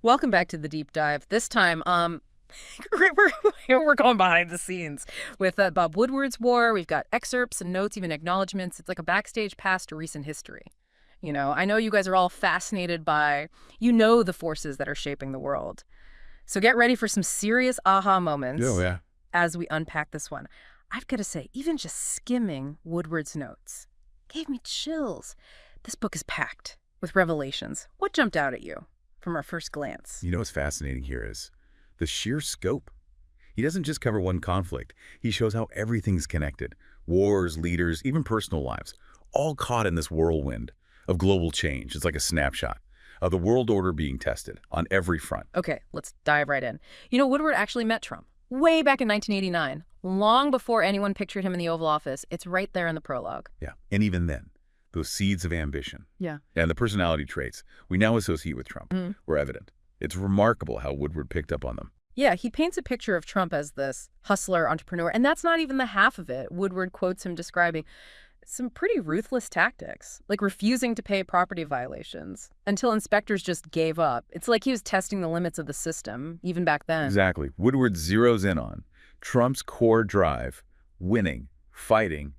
Welcome back to the deep dive. This time, we're going behind the scenes with Bob Woodward's war. We've got excerpts and notes, even acknowledgments. It's like a backstage pass to recent history. I know you guys are all fascinated by, the forces that are shaping the world. So get ready for some serious aha moments Oh, yeah. as we unpack this one. I've got to say, even just skimming Woodward's notes gave me chills. This book is packed with revelations. What jumped out at you from our first glance? You know what's fascinating here is the sheer scope. He doesn't just cover one conflict. He shows how everything's connected. Wars, leaders, even personal lives, all caught in this whirlwind of global change. It's like a snapshot of the world order being tested on every front. Okay, let's dive right in. Woodward actually met Trump way back in 1989, long before anyone pictured him in the Oval Office. It's right there in the prologue. Yeah, and even then, those seeds of ambition Yeah. and the personality traits we now associate with Trump were evident. It's remarkable how Woodward picked up on them. Yeah, he paints a picture of Trump as this hustler, entrepreneur, and that's not even the half of it. Woodward quotes him describing some pretty ruthless tactics, like refusing to pay property violations until inspectors just gave up. It's like he was testing the limits of the system, even back then. Exactly. Woodward zeroes in on Trump's core drive: winning, fighting,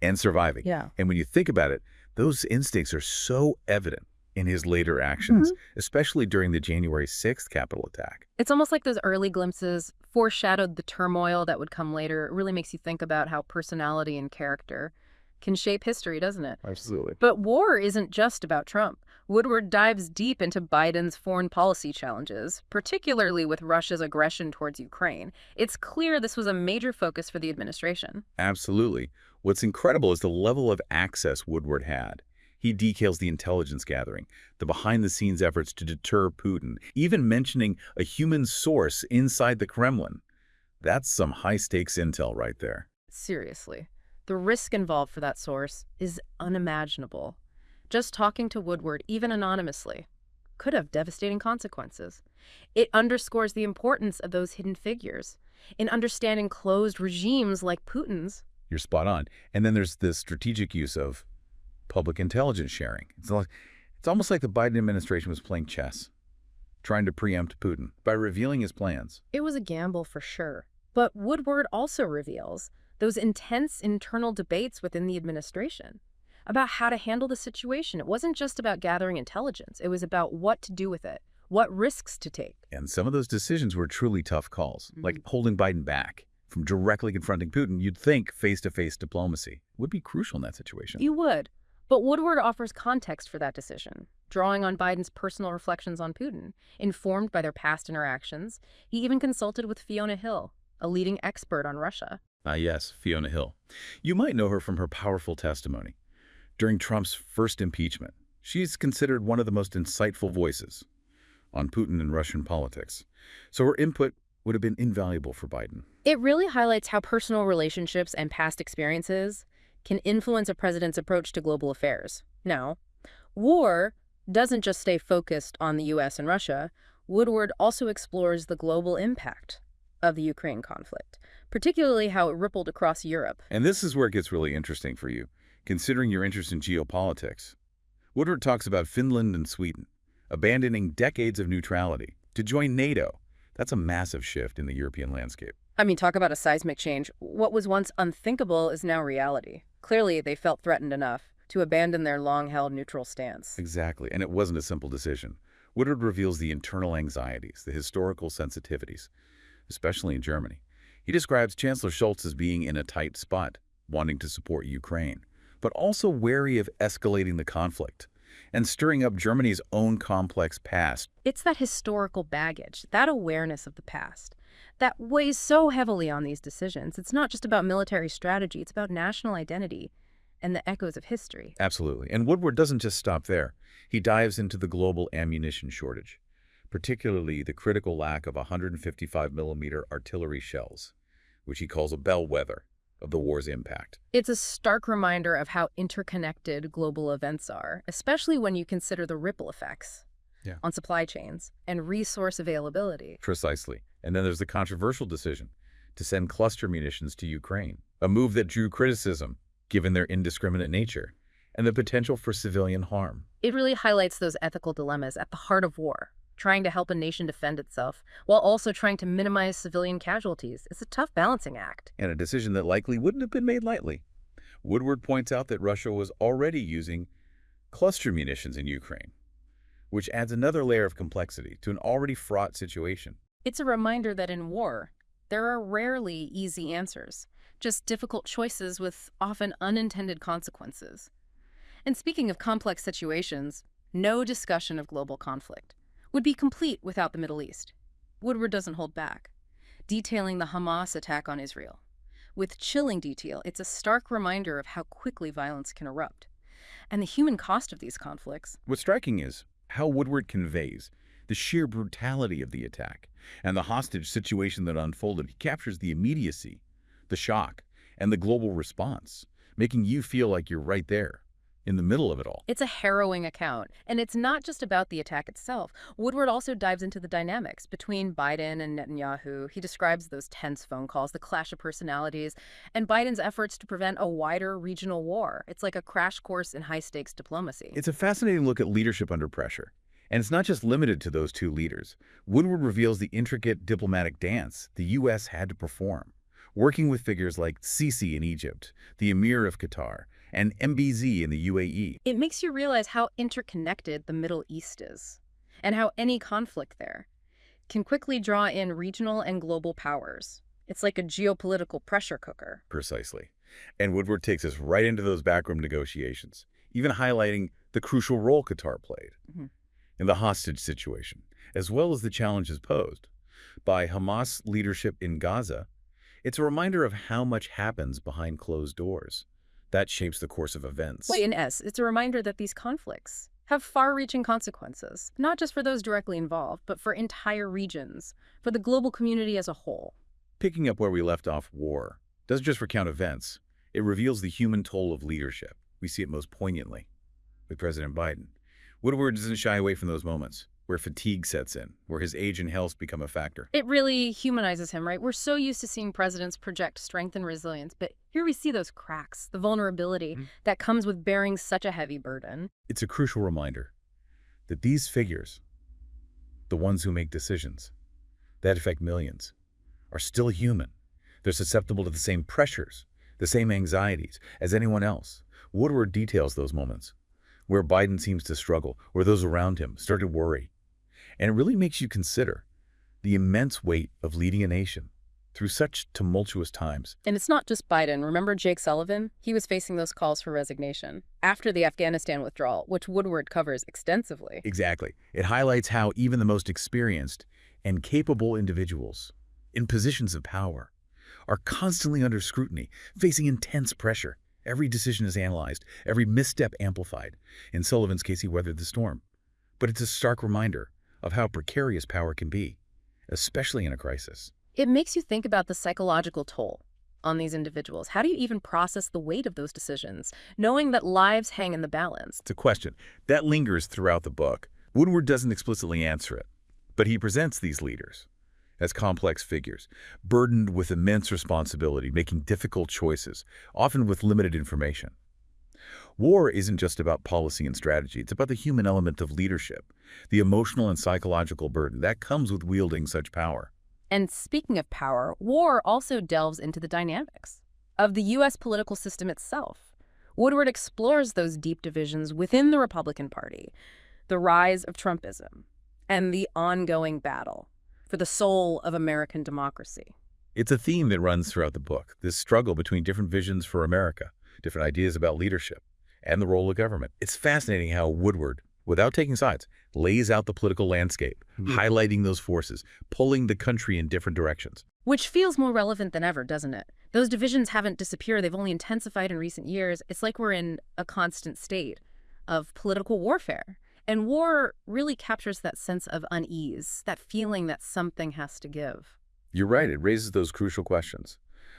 and surviving. Yeah. And when you think about it, those instincts are so evident in his later actions, especially during the January 6th Capitol attack. It's almost like those early glimpses foreshadowed the turmoil that would come later. It really makes you think about how personality and character can shape history, doesn't it? Absolutely. But war isn't just about Trump. Woodward dives deep into Biden's foreign policy challenges, particularly with Russia's aggression towards Ukraine. It's clear this was a major focus for the administration. Absolutely. What's incredible is the level of access Woodward had. He details the intelligence gathering, the behind-the-scenes efforts to deter Putin, even mentioning a human source inside the Kremlin. That's some high-stakes intel right there. Seriously. The risk involved for that source is unimaginable. Just talking to Woodward, even anonymously, could have devastating consequences. It underscores the importance of those hidden figures in understanding closed regimes like Putin's. You're spot on. And then there's the strategic use of public intelligence sharing. It's almost like the Biden administration was playing chess, trying to preempt Putin by revealing his plans. It was a gamble for sure. But Woodward also reveals those intense internal debates within the administration about how to handle the situation. It wasn't just about gathering intelligence. It was about what to do with it, what risks to take. And some of those decisions were truly tough calls, like holding Biden back from directly confronting Putin. You'd think face-to-face diplomacy would be crucial in that situation. You would. But Woodward offers context for that decision, drawing on Biden's personal reflections on Putin, informed by their past interactions. He even consulted with Fiona Hill, a leading expert on Russia. Yes, Fiona Hill. You might know her from her powerful testimony during Trump's first impeachment. She's considered one of the most insightful voices on Putin and Russian politics. So her input would have been invaluable for Biden. It really highlights how personal relationships and past experiences can influence a president's approach to global affairs. Now, war doesn't just stay focused on the U.S. and Russia. Woodward also explores the global impact of the Ukraine conflict, particularly how it rippled across Europe. And this is where it gets really interesting for you, considering your interest in geopolitics. Woodward talks about Finland and Sweden abandoning decades of neutrality to join NATO. That's a massive shift in the European landscape. I mean, talk about a seismic change. What was once unthinkable is now reality. Clearly, they felt threatened enough to abandon their long-held neutral stance. Exactly, and it wasn't a simple decision. Woodward reveals the internal anxieties, the historical sensitivities, especially in Germany. He describes Chancellor Scholz as being in a tight spot, wanting to support Ukraine, but also wary of escalating the conflict and stirring up Germany's own complex past. It's that historical baggage, that awareness of the past, that weighs so heavily on these decisions. It's not just about military strategy, it's about national identity and the echoes of history. Absolutely. And Woodward doesn't just stop there. He dives into the global ammunition shortage, particularly the critical lack of 155mm artillery shells, which he calls a bellwether of the war's impact. It's a stark reminder of how interconnected global events are, especially when you consider the ripple effects on supply chains and resource availability. Precisely. And then there's the controversial decision to send cluster munitions to Ukraine, a move that drew criticism given their indiscriminate nature and the potential for civilian harm. It really highlights those ethical dilemmas at the heart of war. trying to help a nation defend itself, while also trying to minimize civilian casualties. It's a tough balancing act. And a decision that likely wouldn't have been made lightly. Woodward points out that Russia was already using cluster munitions in Ukraine, which adds another layer of complexity to an already fraught situation. It's a reminder that in war, there are rarely easy answers, just difficult choices with often unintended consequences. And speaking of complex situations, no discussion of global conflict would be complete without the Middle East. Woodward doesn't hold back, detailing the Hamas attack on Israel. With chilling detail, it's a stark reminder of how quickly violence can erupt, and the human cost of these conflicts. What's striking is how Woodward conveys the sheer brutality of the attack and the hostage situation that unfolded. He captures the immediacy, the shock, and the global response, making you feel like you're right there, in the middle of it all. It's a harrowing account, and it's not just about the attack itself. Woodward also dives into the dynamics between Biden and Netanyahu. He describes those tense phone calls, the clash of personalities, and Biden's efforts to prevent a wider regional war. It's like a crash course in high-stakes diplomacy. It's a fascinating look at leadership under pressure. And it's not just limited to those two leaders. Woodward reveals the intricate diplomatic dance the U.S. had to perform, working with figures like Sisi in Egypt, the Emir of Qatar, and MBZ in the UAE. It makes you realize how interconnected the Middle East is, and how any conflict there can quickly draw in regional and global powers. It's like a geopolitical pressure cooker. Precisely. And Woodward takes us right into those backroom negotiations, even highlighting the crucial role Qatar played in the hostage situation, as well as the challenges posed by Hamas leadership in Gaza. It's a reminder of how much happens behind closed doors. That shapes the course of events. It's a reminder that these conflicts have far-reaching consequences, not just for those directly involved, but for entire regions, for the global community as a whole. Picking up where we left off, war doesn't just recount events. It reveals the human toll of leadership. We see it most poignantly with President Biden. Woodward doesn't shy away from those moments where fatigue sets in, where his age and health become a factor. It really humanizes him, right? We're so used to seeing presidents project strength and resilience, but here we see those cracks, the vulnerability that comes with bearing such a heavy burden. It's a crucial reminder that these figures, the ones who make decisions that affect millions, are still human. They're susceptible to the same pressures, the same anxieties as anyone else. Woodward details those moments where Biden seems to struggle, where those around him start to worry. And it really makes you consider the immense weight of leading a nation through such tumultuous times. And it's not just Biden. Remember Jake Sullivan? He was facing those calls for resignation after the Afghanistan withdrawal, which Woodward covers extensively. Exactly. It highlights how even the most experienced and capable individuals in positions of power are constantly under scrutiny, facing intense pressure. Every decision is analyzed, every misstep amplified. In Sullivan's case, he weathered the storm. But it's a stark reminder of how precarious power can be, especially in a crisis. It makes you think about the psychological toll on these individuals. How do you even process the weight of those decisions, knowing that lives hang in the balance? It's a question that lingers throughout the book. Woodward doesn't explicitly answer it, but he presents these leaders as complex figures, burdened with immense responsibility, making difficult choices, often with limited information. War isn't just about policy and strategy. It's about the human element of leadership, the emotional and psychological burden that comes with wielding such power. And speaking of power, war also delves into the dynamics of the U.S. political system itself. Woodward explores those deep divisions within the Republican Party, the rise of Trumpism, and the ongoing battle for the soul of American democracy. It's a theme that runs throughout the book, this struggle between different visions for America, different ideas about leadership, and the role of government. It's fascinating how Woodward, without taking sides, lays out the political landscape, highlighting those forces, pulling the country in different directions. Which feels more relevant than ever, doesn't it? Those divisions haven't disappeared. They've only intensified in recent years. It's like we're in a constant state of political warfare. And war really captures that sense of unease, that feeling that something has to give. You're right. It raises those crucial questions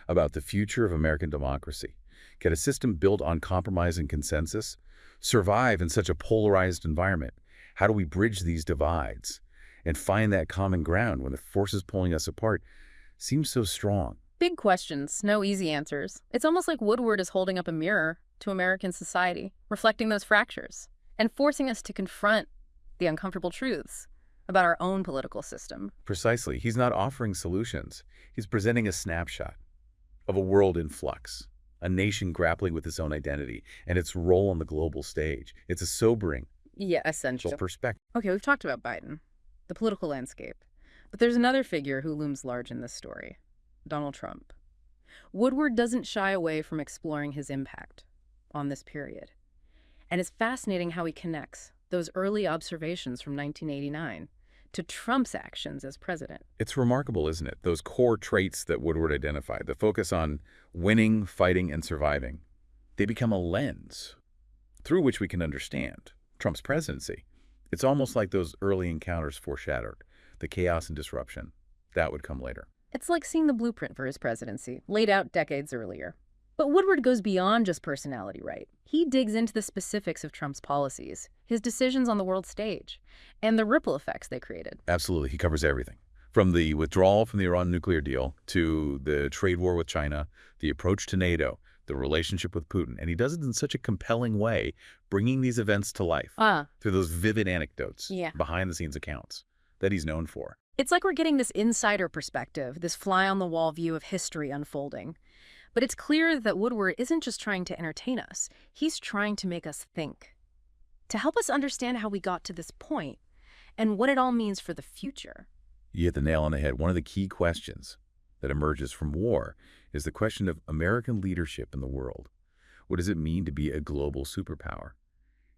about the future of American democracy. Can a system built on compromise and consensus survive in such a polarized environment? How do we bridge these divides and find that common ground when the forces pulling us apart seem so strong? Big questions, no easy answers. It's almost like Woodward is holding up a mirror to American society, reflecting those fractures and forcing us to confront the uncomfortable truths about our own political system. Precisely. He's not offering solutions. He's presenting a snapshot of a world in flux, a nation grappling with its own identity and its role on the global stage. It's a sobering Yeah, essential. perspective. Okay, we've talked about Biden, the political landscape. But there's another figure who looms large in this story, Donald Trump. Woodward doesn't shy away from exploring his impact on this period. And it's fascinating how he connects those early observations from 1989 to Trump's actions as president. It's remarkable, isn't it? Those core traits that Woodward identified, the focus on winning, fighting, and surviving, they become a lens through which we can understand Trump's presidency. It's almost like those early encounters foreshadowed the chaos and disruption. That would come later. It's like seeing the blueprint for his presidency, laid out decades earlier. But Woodward goes beyond just personality, right? He digs into the specifics of Trump's policies, his decisions on the world stage, and the ripple effects they created. Absolutely. He covers everything. From the withdrawal from the Iran nuclear deal to the trade war with China, the approach to NATO, the relationship with Putin. And he does it in such a compelling way, bringing these events to life through those vivid anecdotes, behind-the-scenes accounts that he's known for. It's like we're getting this insider perspective, this fly-on-the-wall view of history unfolding. But it's clear that Woodward isn't just trying to entertain us. He's trying to make us think, to help us understand how we got to this point and what it all means for the future. You hit the nail on the head. One of the key questions that emerges from war is the question of American leadership in the world. What does it mean to be a global superpower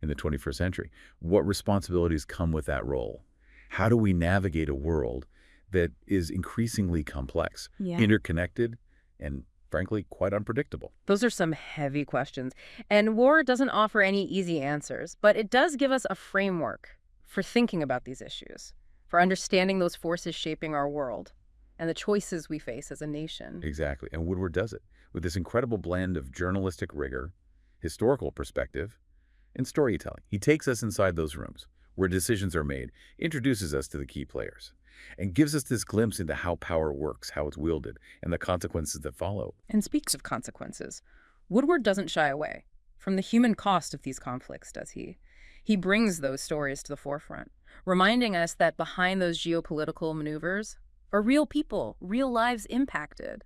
in the 21st century? What responsibilities come with that role? How do we navigate a world that is increasingly complex, interconnected, and frankly, quite unpredictable? Those are some heavy questions. And war doesn't offer any easy answers, but it does give us a framework for thinking about these issues, for understanding those forces shaping our world and the choices we face as a nation. Exactly. And Woodward does it with this incredible blend of journalistic rigor, historical perspective, and storytelling. He takes us inside those rooms where decisions are made, introduces us to the key players, and gives us this glimpse into how power works, how it's wielded, and the consequences that follow. And speaks of consequences, Woodward doesn't shy away from the human cost of these conflicts, does he? He brings those stories to the forefront, reminding us that behind those geopolitical maneuvers are real people, real lives impacted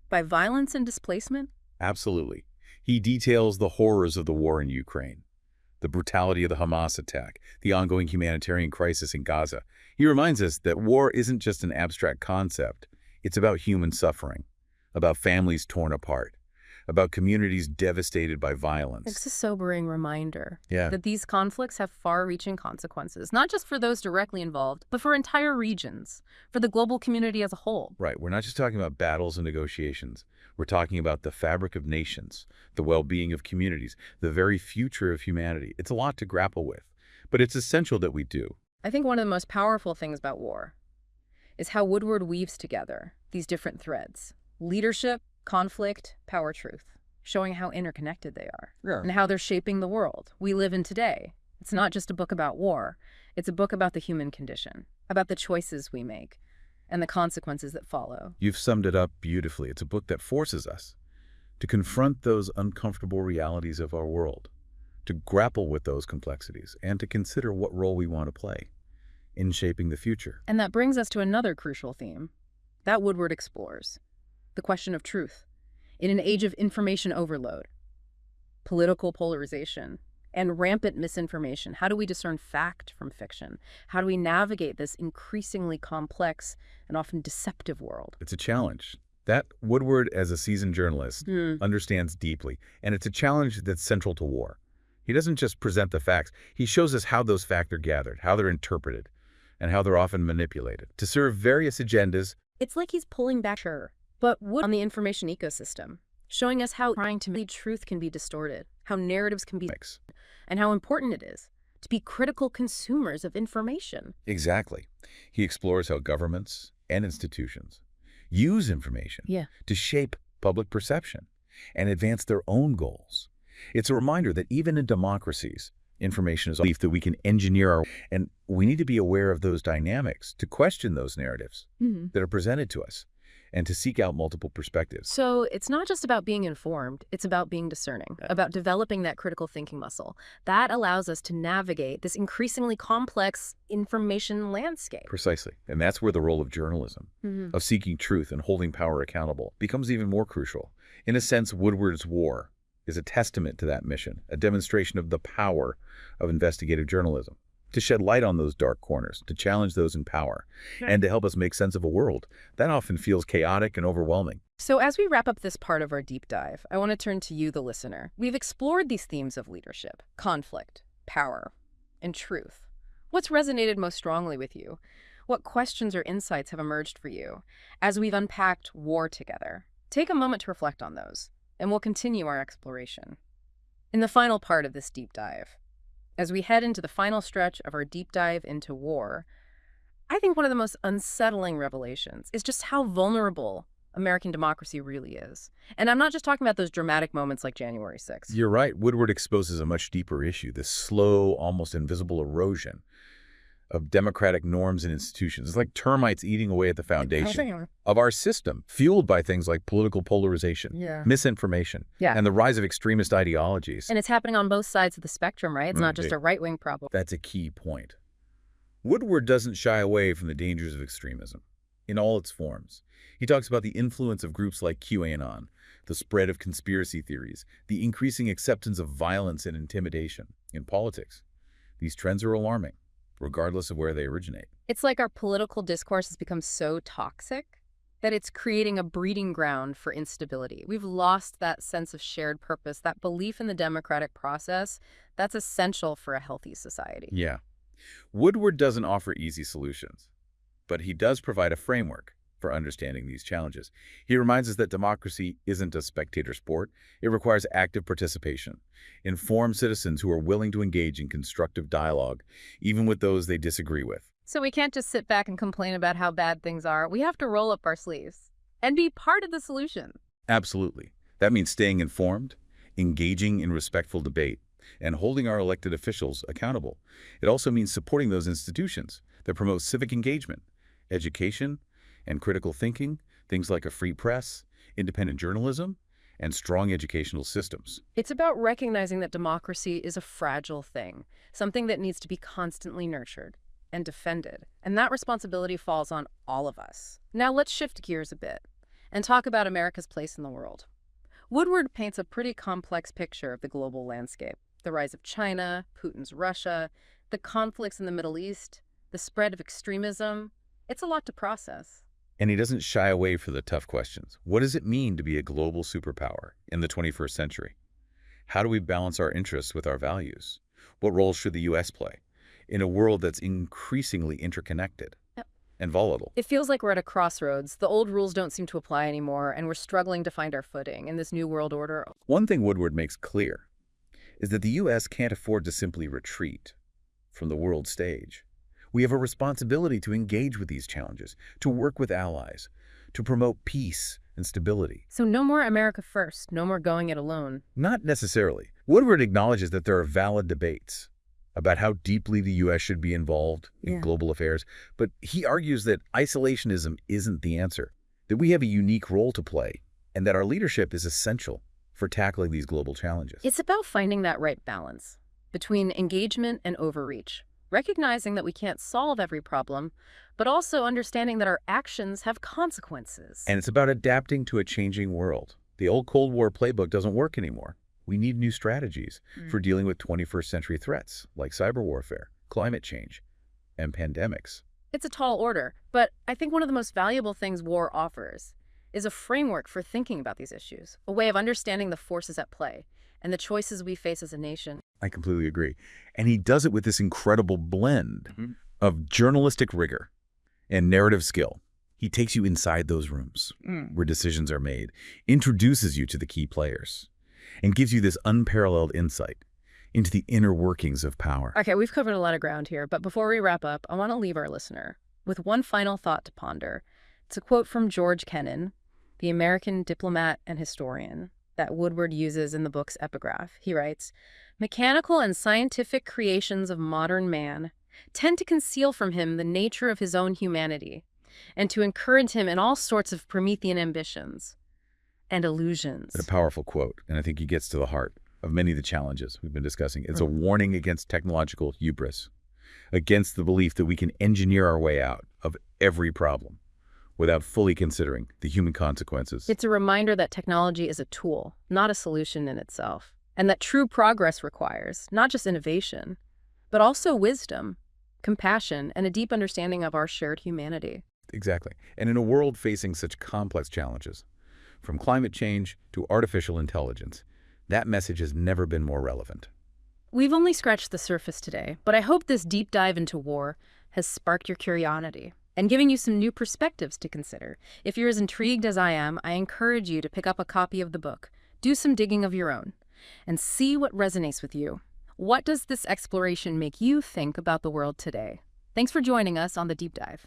by violence and displacement. Absolutely. He details the horrors of the war in Ukraine, the brutality of the Hamas attack, the ongoing humanitarian crisis in Gaza. He reminds us that war isn't just an abstract concept. It's about human suffering, about families torn apart, about communities devastated by violence. It's a sobering reminder that these conflicts have far-reaching consequences, not just for those directly involved, but for entire regions, for the global community as a whole. Right. We're not just talking about battles and negotiations. We're talking about the fabric of nations, the well-being of communities, the very future of humanity. It's a lot to grapple with, but it's essential that we do. I think one of the most powerful things about war is how Woodward weaves together these different threads: leadership, conflict, power, truth, showing how interconnected they are and how they're shaping the world we live in today. It's not just a book about war. It's a book about the human condition, about the choices we make and the consequences that follow. You've summed it up beautifully. It's a book that forces us to confront those uncomfortable realities of our world, to grapple with those complexities, and to consider what role we want to play in shaping the future. And that brings us to another crucial theme that Woodward explores: the question of truth. In an age of information overload, political polarization, and rampant misinformation, how do we discern fact from fiction? How do we navigate this increasingly complex and often deceptive world? It's a challenge that Woodward, as a seasoned journalist, understands deeply, and it's a challenge that's central to war. He doesn't just present the facts. He shows us how those facts are gathered, how they're interpreted, and how they're often manipulated to serve various agendas. It's like he's pulling back but Wood on the information ecosystem, showing us how trying to make truth can be distorted, how narratives can be and how important it is to be critical consumers of information. Exactly. He explores how governments and institutions use information to shape public perception and advance their own goals. It's a reminder that even in democracies, information is a belief that we can engineer and we need to be aware of those dynamics to question those narratives that are presented to us. and to seek out multiple perspectives. So it's not just about being informed, it's about being discerning, about developing that critical thinking muscle. That allows us to navigate this increasingly complex information landscape. Precisely. And that's where the role of journalism, of seeking truth and holding power accountable, becomes even more crucial. In a sense, Woodward's War is a testament to that mission, a demonstration of the power of investigative journalism, to shed light on those dark corners, to challenge those in power, and to help us make sense of a world that often feels chaotic and overwhelming. So as we wrap up this part of our deep dive, I want to turn to you, the listener. We've explored these themes of leadership, conflict, power, and truth. What's resonated most strongly with you? What questions or insights have emerged for you as we've unpacked war together? Take a moment to reflect on those, and we'll continue our exploration. In the final part of this deep dive, as we head into the final stretch of our deep dive into war, I think one of the most unsettling revelations is just how vulnerable American democracy really is. And I'm not just talking about those dramatic moments like January 6th. You're right. Woodward exposes a much deeper issue, this slow, almost invisible erosion of democratic norms and institutions. It's like termites eating away at the foundation of our system, fueled by things like political polarization, misinformation, and the rise of extremist ideologies. And it's happening on both sides of the spectrum, right? It's not just a right-wing problem. That's a key point. Woodward doesn't shy away from the dangers of extremism in all its forms. He talks about the influence of groups like QAnon, the spread of conspiracy theories, the increasing acceptance of violence and intimidation in politics. These trends are alarming, regardless of where they originate. It's like our political discourse has become so toxic that it's creating a breeding ground for instability. We've lost that sense of shared purpose, that belief in the democratic process that's essential for a healthy society. Yeah. Woodward doesn't offer easy solutions, but he does provide a framework for understanding these challenges. He reminds us that democracy isn't a spectator sport. It requires active participation, informed citizens who are willing to engage in constructive dialogue, even with those they disagree with. So we can't just sit back and complain about how bad things are. We have to roll up our sleeves and be part of the solution. Absolutely. That means staying informed, engaging in respectful debate, and holding our elected officials accountable. It also means supporting those institutions that promote civic engagement, education, and critical thinking, things like a free press, independent journalism, and strong educational systems. It's about recognizing that democracy is a fragile thing, something that needs to be constantly nurtured and defended. And that responsibility falls on all of us. Now let's shift gears a bit and talk about America's place in the world. Woodward paints a pretty complex picture of the global landscape. The rise of China, Putin's Russia, the conflicts in the Middle East, the spread of extremism. It's a lot to process. And he doesn't shy away from the tough questions. What does it mean to be a global superpower in the 21st century? How do we balance our interests with our values? What role should the U.S. play in a world that's increasingly interconnected and volatile? It feels like we're at a crossroads. The old rules don't seem to apply anymore, and we're struggling to find our footing in this new world order. One thing Woodward makes clear is that the U.S. can't afford to simply retreat from the world stage. We have a responsibility to engage with these challenges, to work with allies, to promote peace and stability. So no more America first, no more going it alone. Not necessarily. Woodward acknowledges that there are valid debates about how deeply the U.S. should be involved in global affairs, but he argues that isolationism isn't the answer, that we have a unique role to play, and that our leadership is essential for tackling these global challenges. It's about finding that right balance between engagement and overreach. Recognizing that we can't solve every problem, but also understanding that our actions have consequences. And it's about adapting to a changing world. The old Cold War playbook doesn't work anymore. We need new strategies for dealing with 21st century threats like cyber warfare, climate change, and pandemics. It's a tall order, but I think one of the most valuable things war offers is a framework for thinking about these issues, a way of understanding the forces at play and the choices we face as a nation. I completely agree. And he does it with this incredible blend of journalistic rigor and narrative skill. He takes you inside those rooms where decisions are made, introduces you to the key players, and gives you this unparalleled insight into the inner workings of power. Okay, we've covered a lot of ground here, but before we wrap up, I want to leave our listener with one final thought to ponder. It's a quote from George Kennan, the American diplomat and historian that Woodward uses in the book's epigraph. He writes, "Mechanical and scientific creations of modern man tend to conceal from him the nature of his own humanity. and to encourage him in all sorts of Promethean ambitions and illusions. A powerful quote, and I think he gets to the heart of many of the challenges we've been discussing. It's a warning against technological hubris, against the belief that we can engineer our way out of every problem without fully considering the human consequences. It's a reminder that technology is a tool, not a solution in itself, and that true progress requires not just innovation, but also wisdom, compassion, and a deep understanding of our shared humanity. Exactly. And in a world facing such complex challenges, from climate change to artificial intelligence, that message has never been more relevant. We've only scratched the surface today, but I hope this deep dive into war has sparked your curiosity and given you some new perspectives to consider. If you're as intrigued as I am, I encourage you to pick up a copy of the book, do some digging of your own, and see what resonates with you. What does this exploration make you think about the world today? Thanks for joining us on the Deep Dive.